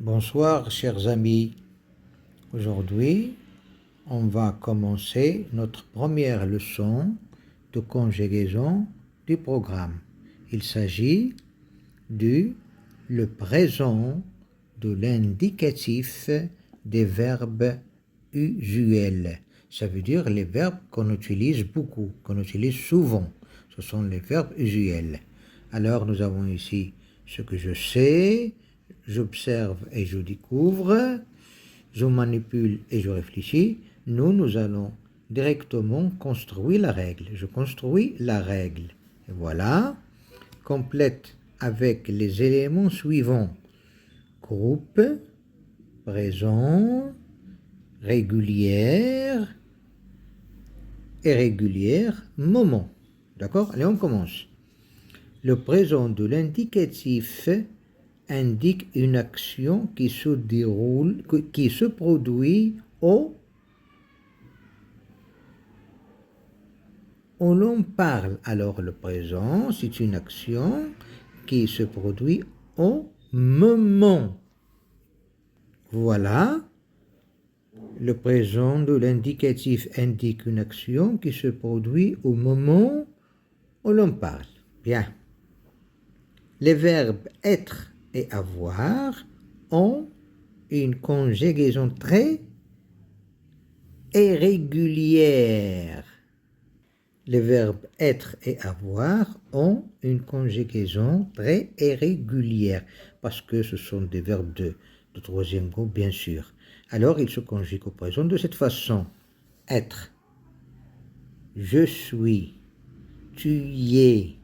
Bonsoir chers amis, aujourd'hui on va commencer notre première leçon de conjugaison du programme. Il s'agit le présent de l'indicatif des verbes usuels. Ça veut dire les verbes qu'on utilise beaucoup, qu'on utilise souvent. Ce sont les verbes usuels. Alors nous avons ici ce que je sais, j'observe et je découvre, je manipule et je réfléchis. Nous allons directement construire la règle. Je construis la règle. Et voilà, complète avec les éléments suivants. Groupe, présent, régulière, irrégulière, moment. D'accord? Allez, on commence. Le présent de l'indicatif indique une action qui se déroule, qui se produit où l'on parle. Alors le présent, c'est une action qui se produit au moment. Voilà. Le présent de l'indicatif indique une action qui se produit au moment où l'on parle. Bien. Les verbes être et avoir ont une conjugaison très irrégulière. Les verbes être et avoir ont une conjugaison très irrégulière parce que ce sont des verbes de troisième groupe, bien sûr. Alors, ils se conjuguent au présent de cette façon. Être, je suis, tu y es,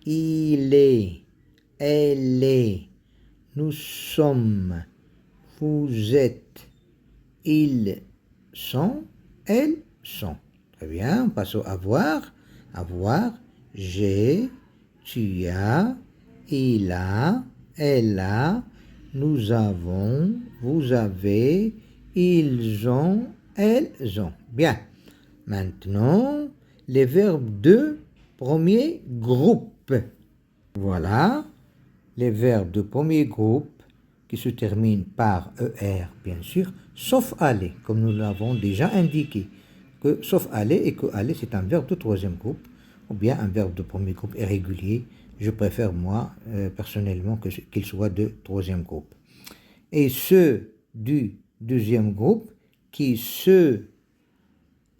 il est, elle est, nous sommes, vous êtes, ils sont, elles sont. Très bien, on passe au avoir. Avoir, j'ai, tu as, il a, elle a, nous avons, vous avez, ils ont, elles ont. Bien. Maintenant, les verbes de premier groupe. Voilà. Les verbes de premier groupe qui se terminent par ER, bien sûr, sauf aller, comme nous l'avons déjà indiqué. Que sauf aller et que aller, c'est un verbe de troisième groupe ou bien un verbe de premier groupe irrégulier. Je préfère, moi, personnellement, qu'il soit de troisième groupe. Et ceux du deuxième groupe qui se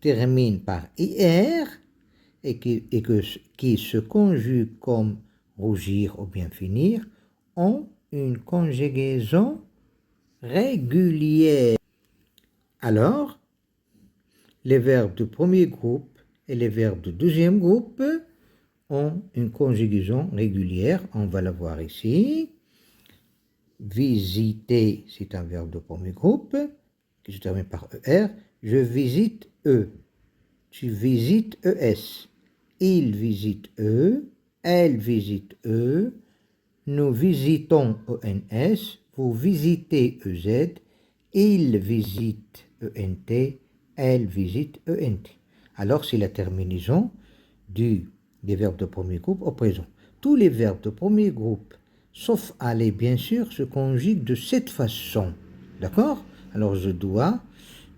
terminent par IR et qui se conjuguent comme rougir ou bien finir ont une conjugaison régulière. Alors, les verbes de premier groupe et les verbes de deuxième groupe ont une conjugaison régulière. On va la voir ici. Visiter, c'est un verbe de premier groupe qui se termine par ER. Je visite eux. Tu visites ES. Il visite eux. Elle visite eux. Nous visitons ENS. Vous visitez EZ. Il visite ENT. Elle visite ENT. Alors, c'est la terminaison des verbes de premier groupe au présent. Tous les verbes de premier groupe, sauf aller, bien sûr, se conjuguent de cette façon. D'accord? Alors, je dois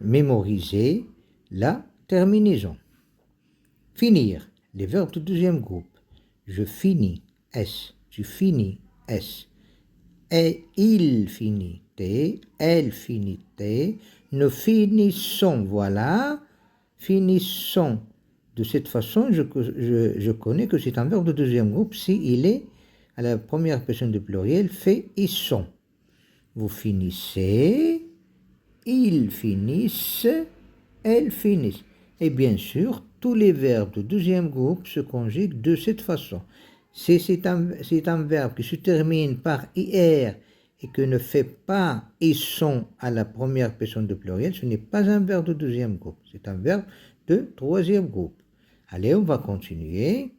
mémoriser la terminaison. Finir. Les verbes de deuxième groupe. Je finis, S. Tu finis, S. Et il finit, T. Elle finit, T. Nous finissons, voilà. Finissons. De cette façon, je connais que c'est un verbe de deuxième groupe si il est à la première personne du pluriel fait ils sont. Vous finissez, ils finissent, elles finissent. Et bien sûr, tous les verbes de deuxième groupe se conjuguent de cette façon. Si c'est un verbe qui se termine par IR et que ne fait pas ils sont à la première personne du pluriel, ce n'est pas un verbe de deuxième groupe, c'est un verbe de troisième groupe. Allez, on va continuer.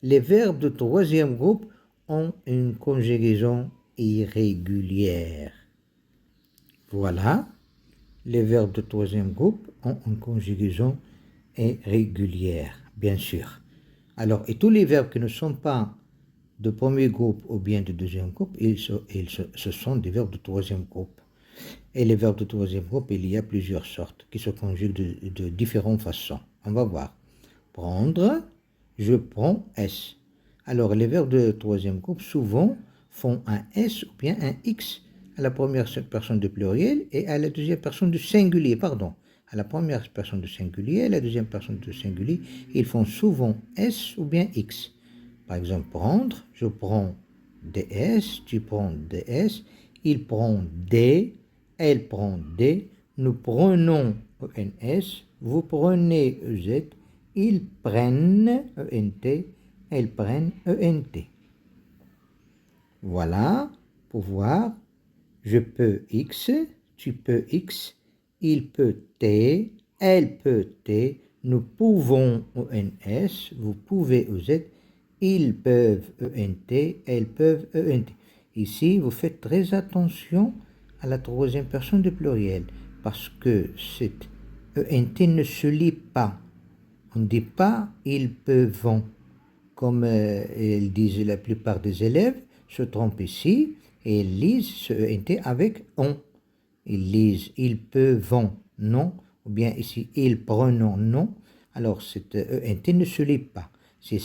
Les verbes de troisième groupe ont une conjugaison irrégulière. Voilà, les verbes de troisième groupe ont une conjugaison irrégulière, bien sûr. Alors, et tous les verbes qui ne sont pas de premier groupe ou bien de deuxième groupe, ce sont des verbes de troisième groupe. Et les verbes de troisième groupe, il y a plusieurs sortes qui se conjuguent de différentes façons. On va voir. Prendre, je prends S. Alors, les verbes de troisième groupe, souvent, font un S ou bien un X à la première personne du pluriel et à la deuxième personne du singulier, pardon. À la première personne du singulier et à la deuxième personne du singulier, ils font souvent S ou bien X. Par exemple, prendre, je prends DS, tu prends DS, il prend D, elle prend D, nous prenons ENS, vous prenez EZ, ils prennent ENT, elles prennent ENT. Voilà, pour voir, je peux X, tu peux X, il peut T, elle peut T, nous pouvons ENS, vous pouvez EZ, ils peuvent ENT, elles peuvent ENT. Ici, vous faites très attention à la troisième personne du pluriel, parce que cette ENT ne se lit pas. On ne dit pas ils peuvent, comme ils disent la plupart des élèves, se trompent ici et ils lisent ce ENT avec on. Ils lisent ils peuvent, non, ou bien ici ils prennent, non. Alors cet ENT ne se lit pas. C'est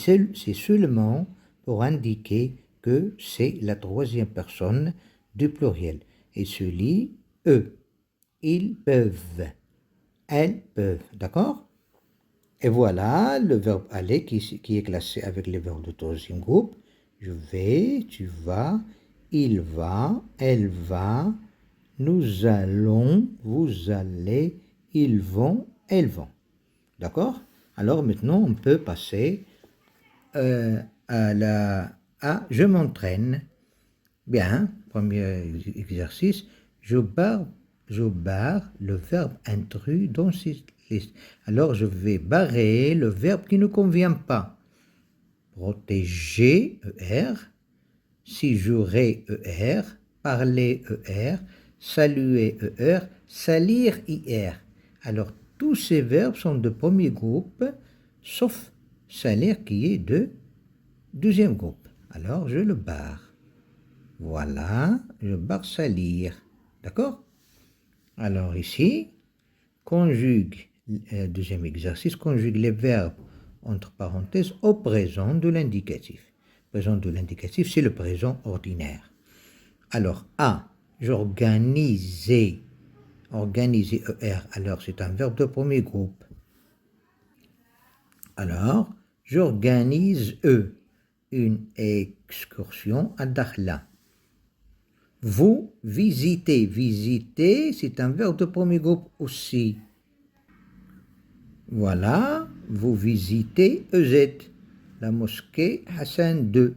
seulement pour indiquer que c'est la troisième personne du pluriel. Et se lit eux. Ils peuvent. Elles peuvent. D'accord? Et voilà le verbe aller qui est classé avec les verbes de troisième groupe. Je vais, tu vas, il va, elle va, nous allons, vous allez, ils vont, elles vont. D'accord? Alors maintenant, on peut passer à je m'entraîne. Bien, premier exercice, je barre le verbe intrus dans cette liste. Alors, je vais barrer le verbe qui ne convient pas. Protéger, ER, séjourner, ER, parler, ER, saluer, ER, salir, IR. Alors, tous ces verbes sont de premier groupe, sauf salir qui est de deuxième groupe. Alors, je le barre. Voilà, je barre salir. D'accord? Alors ici, conjugue, deuxième exercice, conjugue les verbes entre parenthèses au présent de l'indicatif. Présent de l'indicatif, c'est le présent ordinaire. Alors, A, j'organisais. Organiser, ER. Alors, c'est un verbe de premier groupe. Alors, j'organise, une excursion à Dakhla. Vous visitez. Visiter, c'est un verbe de premier groupe aussi. Voilà, vous visitez EZ, la mosquée Hassan II.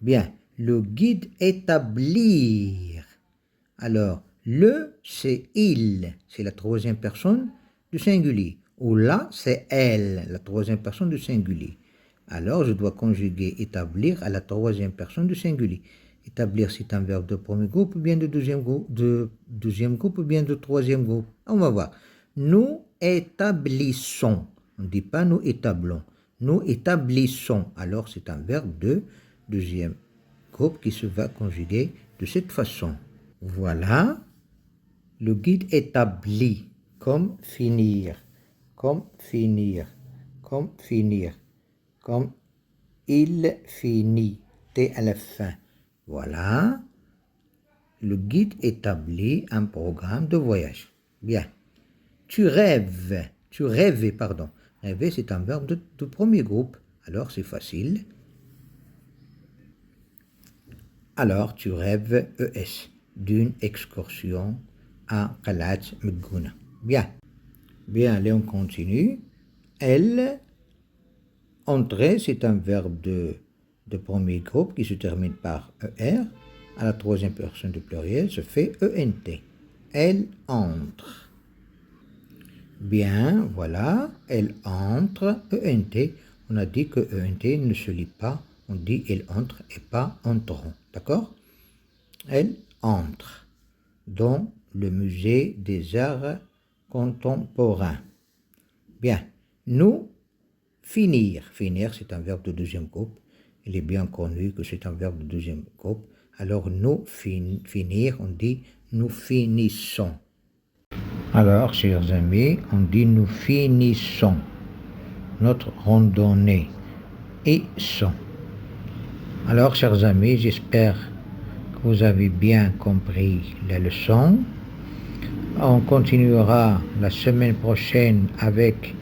Bien, le guide établir. Alors, le, c'est il, c'est la troisième personne du singulier. Ou là, c'est elle, la troisième personne du singulier. Alors, je dois conjuguer établir à la troisième personne du singulier. Établir, c'est un verbe de premier groupe ou bien de deuxième groupe ou bien de troisième groupe. On va voir. Nous établissons. On ne dit pas nous établons. Nous établissons. Alors, c'est un verbe de deuxième groupe qui se va conjuguer de cette façon. Voilà. Le guide établit comme finir, comme finir, comme finir, comme il finit, T à la fin. Voilà, le guide établit un programme de voyage. Bien. Tu rêvais, pardon. Rêver, c'est un verbe de premier groupe. Alors, c'est facile. Alors, tu rêves, ES, d'une excursion à Qalat Mgouna. Bien. Bien, allez, on continue. Elle, entrer, c'est un verbe de premier groupe qui se termine par ER. À la troisième personne du pluriel se fait ENT. Elle entre. Bien, voilà, elle entre, ENT. On a dit que ENT ne se lit pas, on dit elle entre et pas entrons. D'accord? Elle entre dans le musée des arts contemporains. Bien, nous finir. Finir, c'est un verbe de deuxième groupe. il est bien connu que c'est un verbe de deuxième groupe. Alors, nous finir, on dit nous finissons. Alors, chers amis, on dit nous finissons notre randonnée et sont. Alors, chers amis, j'espère que vous avez bien compris la leçon. On continuera la semaine prochaine avec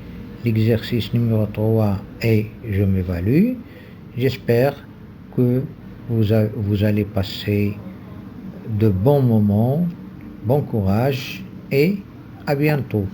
l'exercice numéro 3 et je m'évalue. J'espère que vous allez passer de bons moments, bon courage et à bientôt.